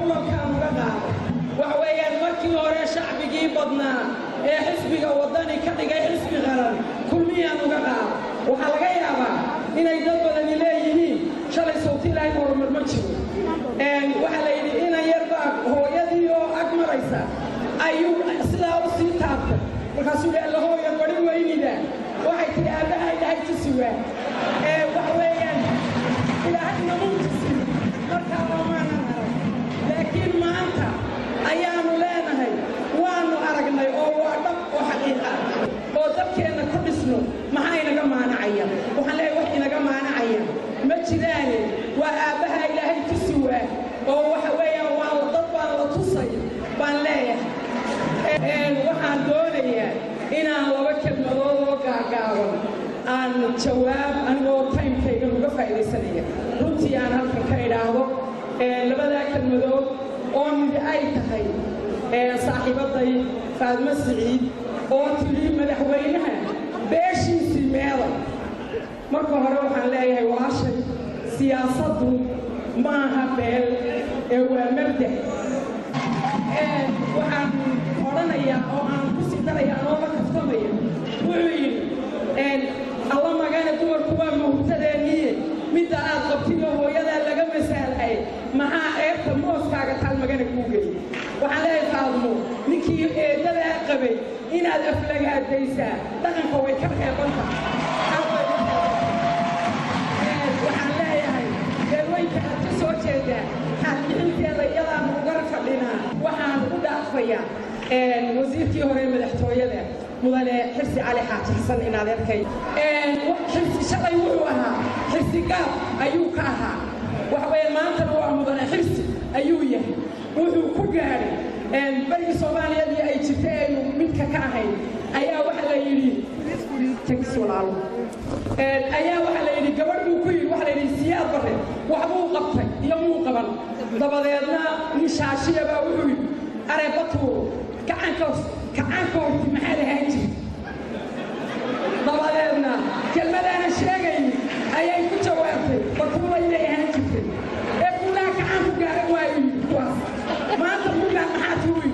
gobolkan uga qaado waxa weeyaan markii hore shacbigii badnaa ee xisbiga wadani ka dhigay xisbi qaran kulmiyaan uga qaado waxaa laga yaabaa inay dad badani leeyihiin shalay sawti ilaahay horumar ma jiro waxaa la yidhi inan yarbaa hooyadii oo ag maraysa ayuu sidaa u sii taabtay markaasuu yidhi alla hooya bari weynida waxay tidhi aabbaha ilaahay tusi waa waxa weeyaan ilaahay namuu tusi markaa oomaanan arag laakiin maanta ayaanu leenahay waanu aragnay oo waa dhab oo xaqiiqa oo dadkeenna ku dhisno maxaa inaga maanacaya waxaan leeyahay wax inaga maanacaya ma jiraane waa aabbaha ilaahay tusi waa oo waxa weeyaan waa dad baan la tusay baan leeyahay waxaan doonayaa inaan laba kelmadood oo gaagaaban aan jawaab anigoo timekayga uga faa'iidaysanaya runtii aan halkan ka idhaahdo labadaa kelmadood oo mid ay tahay saaxiibaday faadmo siciid oo tidhi madaxweynaha beeshiisii meeday marka hore waxaan leeyahay walaashay siyaasaddu maaha beel waa mabda waxaan odhanayaa oo aan ku sii darayaa anoo la kaftamaya wuxuu yidhi alla magana dumarku waa mawtadeeniye midda aad qabtiyo hooyadaa laga masaalhay maxaa ceebta mooskaaga taal magana kuu geli waxaan leeyahay faadmo ninkii eedadaa qabay inaad aflagaadaysaa dhaqanka way ka reebanta waxaan leeyahay deelweynka aad ka soo jeedaa xaalbixinteeda iyadaanu ugar fadhinaa waxaan u dhaafayaa wasiirkii hore madaxtooyada mudane xirsi cali xaaji xasan in adeerkay xirsi shalay wuxuu ahaa xirsi gaab ayuu ka ahaa waxa weeye maantana waa mudane xirsi ayuu yahay wuxuu ku gaadhay barigii soomaaliyadii ay jirtay aynu midka ka ahayn ayaa waxa la yidhi tagis walaalo ayaa waxa la yidhi gabadh buu ku yidhi waxa la yidhi siyaad bare waxbuu qabtay iyo muu qaban dabadeedna nin shaashiya baa wuxuu yidhi areebatuuro gacanka horti maxaa lahaan jirta dabadeedna kelmadaana sheegay ayay ku jawaabtay batuuro inay ahaan jirtay kuulaha gacanku gaaran waayo yidhi kuwaas maanta kulaan maxaa tii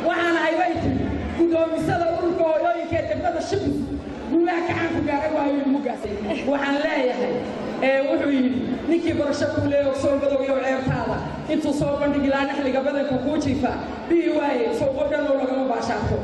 waxaan ahay bay tiri guddoomisada ururka hooyooyinka ee degmada shibis kuulaha gacanku gaaran waayo yidhi mugaasay waxaan leeyahay wuxuu yidhi ninkii barasho kuu leeyo soo badowyo ceebtaada intuu soo bandhigi lahaa naxliga badanka kuu jiifa bii waaye soo qodhanoo lagama baashaato